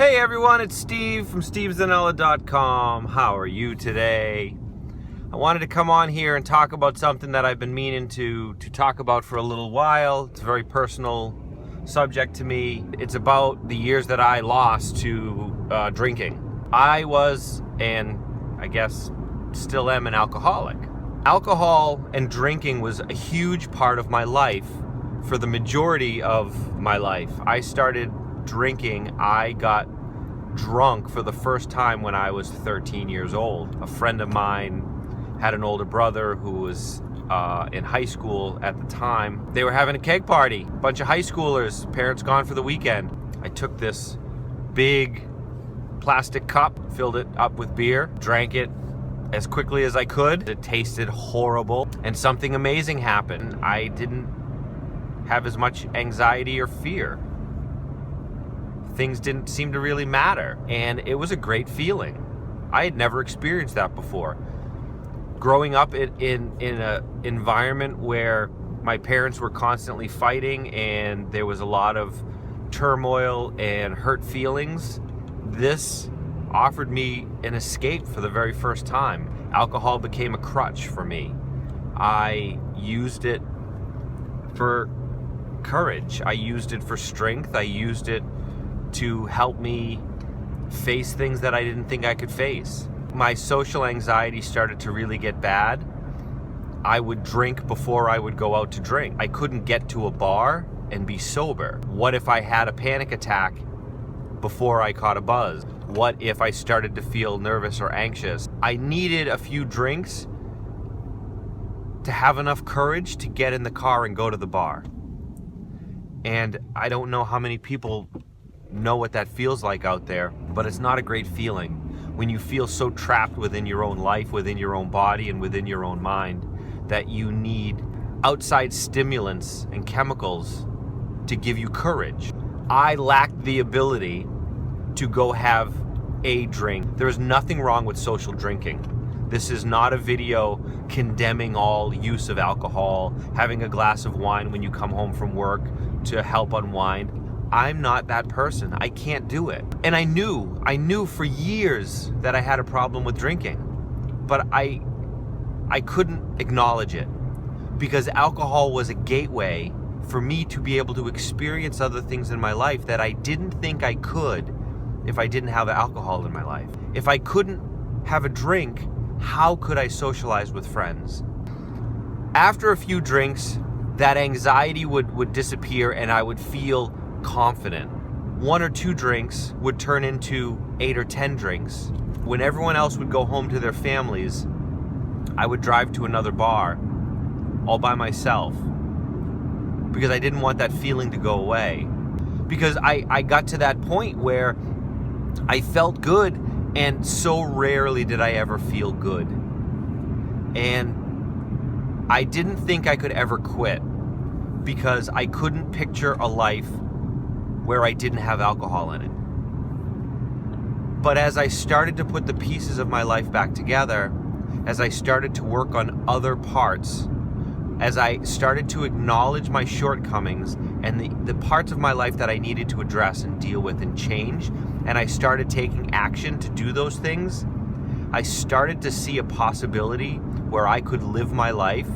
Hey everyone, it's Steve from stevezanella.com. How are you today? I wanted to come on here and talk about something that I've been meaning to talk about for a little while. It's a very personal subject to me. It's about the years that I lost to drinking. I was, and I guess still am, an alcoholic. Alcohol and drinking was a huge part of my life for the majority of my life. I started drinking. I got drunk for the first time when I was 13 years old. A friend of mine had an older brother who was in high school at the time. They were having a keg party, a bunch of high schoolers, parents gone for the weekend. I took this big plastic cup, filled it up with beer, drank it as quickly as I could. It tasted horrible, and something amazing happened. I didn't have as much anxiety or fear. Things didn't seem to really matter, and it was a great feeling. I had never experienced that before. Growing up in an environment where my parents were constantly fighting and there was a lot of turmoil and hurt feelings, this offered me an escape for the very first time. Alcohol became a crutch for me. I used it for courage. I used it for strength. I used it to help me face things that I didn't think I could face. My social anxiety started to really get bad. I would drink before I would go out to drink. I couldn't get to a bar and be sober. What if I had a panic attack before I caught a buzz? What if I started to feel nervous or anxious? I needed a few drinks to have enough courage to get in the car and go to the bar. And I don't know how many people know what that feels like out there, but it's not a great feeling when you feel so trapped within your own life, within your own body, and within your own mind that you need outside stimulants and chemicals to give you courage. I lacked the ability to go have a drink. There is nothing wrong with social drinking. This is not a video condemning all use of alcohol, having a glass of wine when you come home from work to help unwind. I'm not that person. I can't do it. And I knew for years that I had a problem with drinking, but I couldn't acknowledge it because alcohol was a gateway for me to be able to experience other things in my life that I didn't think I could if I didn't have alcohol in my life. If I couldn't have a drink, how could I socialize with friends? After a few drinks, that anxiety would disappear and I would feel confident. 1 or 2 drinks would turn into 8 or 10 drinks. When everyone else would go home to their families, I would drive to another bar all by myself because I didn't want that feeling to go away. Because I got to that point where I felt good, and so rarely did I ever feel good. And I didn't think I could ever quit because I couldn't picture a life where I didn't have alcohol in it. But as I started to put the pieces of my life back together, as I started to work on other parts, as I started to acknowledge my shortcomings and the parts of my life that I needed to address and deal with and change, and I started taking action to do those things, I started to see a possibility where I could live my life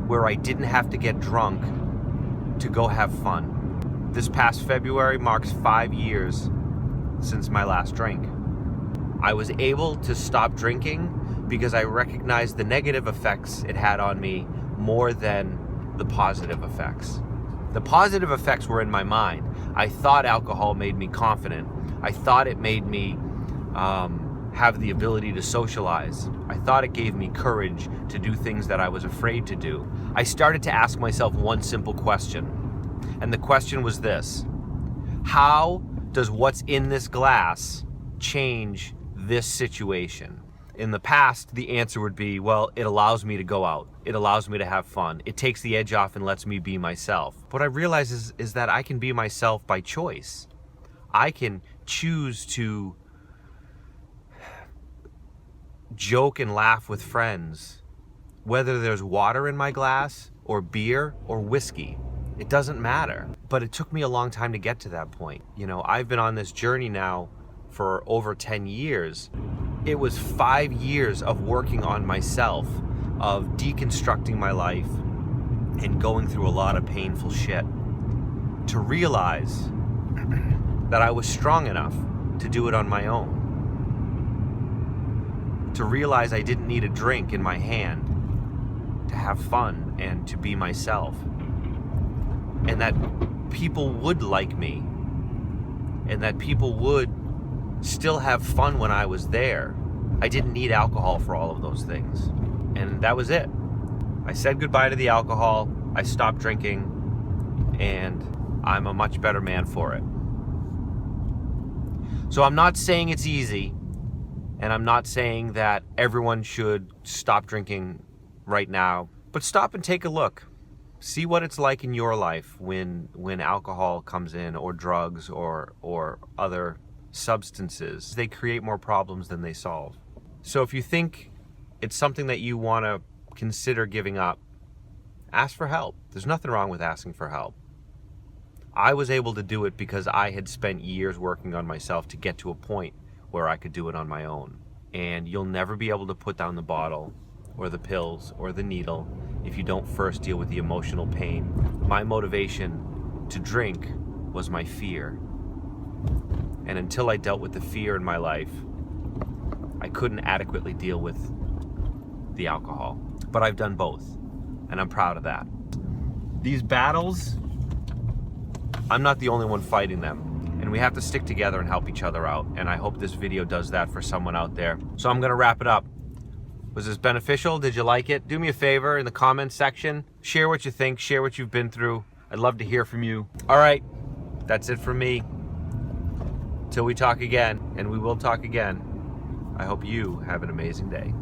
where I didn't have to get drunk to go have fun. This past February marks 5 years since my last drink. I was able to stop drinking because I recognized the negative effects it had on me more than the positive effects. The positive effects were in my mind. I thought alcohol made me confident. I thought it made me have the ability to socialize. I thought it gave me courage to do things that I was afraid to do. I started to ask myself one simple question, and the question was this: how does what's in this glass change this situation? In the past, the answer would be, well, it allows me to go out. It allows me to have fun. It takes the edge off and lets me be myself. What I realize is that I can be myself by choice. I can choose to joke and laugh with friends, whether there's water in my glass or beer or whiskey. It doesn't matter. But it took me a long time to get to that point. You know, I've been on this journey now for over 10 years, it was 5 years of working on myself, of deconstructing my life and going through a lot of painful shit to realize that I was strong enough to do it on my own. To realize I didn't need a drink in my hand to have fun and to be myself. And that people would like me. And that people would still have fun when I was there. I didn't need alcohol for all of those things. And that was it. I said goodbye to the alcohol. I stopped drinking. And I'm a much better man for it. So I'm not saying it's easy. And I'm not saying that everyone should stop drinking right now. But stop and take a look. See what it's like in your life when alcohol comes in, or drugs, or other substances. They create more problems than they solve. So if you think it's something that you want to consider giving up, ask for help. There's nothing wrong with asking for help. I was able to do it because I had spent years working on myself to get to a point where I could do it on my own. And you'll never be able to put down the bottle or the pills or the needle if you don't first deal with the emotional pain. My motivation to drink was my fear. And until I dealt with the fear in my life, I couldn't adequately deal with the alcohol. But I've done both, and I'm proud of that. These battles, I'm not the only one fighting them. And we have to stick together and help each other out. And I hope this video does that for someone out there. So I'm gonna wrap it up. Was this beneficial? Did you like it? Do me a favor in the comments section. Share what you think, share what you've been through. I'd love to hear from you. All right, that's it from me. Till we talk again, and we will talk again, I hope you have an amazing day.